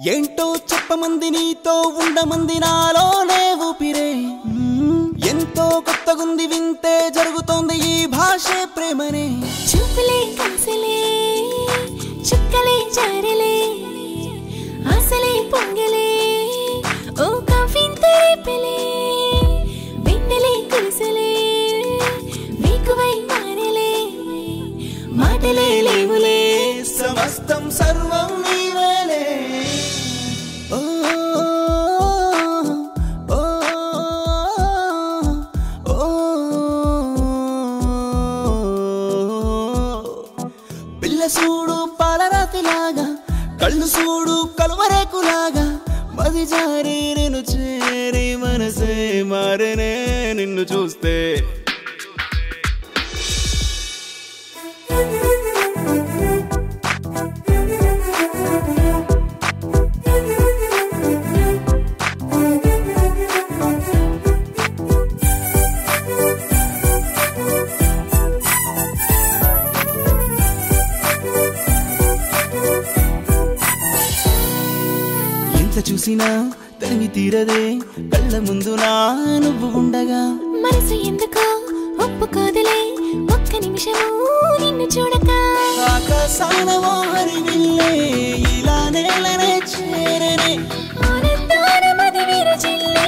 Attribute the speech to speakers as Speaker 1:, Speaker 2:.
Speaker 1: ఏంటో చెప్పమంది నీతో ఉండమంది నాలోనే ఊపిరే ఎంతో కొత్తగుంది వింతే జరుగుతోంది ఈ భాషే ప్రేమనే
Speaker 2: చూపులే కాసలే చుక్కలే జారలే ఆసలే పొంగలే ఓ కవింతే పెలే వెన్నెలే కురుసలే వేకువై మారలే మాటలే లేవులే
Speaker 1: సమస్తం సర్వం నీవేలే పిల్ల చూడు పాలరాతిలాగా కళ్ళు చూడు కలువరేకులాగా మది జారి నేను చేరి మనసే మారనే నిన్ను చూస్తే చూసినా తనివి తీరదే కళ్ళ ముందు నా నువ్వు ఉండగా
Speaker 2: మనసు ఎందుకో ఒప్పుకోదులే ఒక్క నిమిషము నిన్ను చూడక
Speaker 1: ఆకాశానవో హరివిల్లే ఇలా నేలనే చేరనే
Speaker 2: ఆనందాన మది విరజిల్లే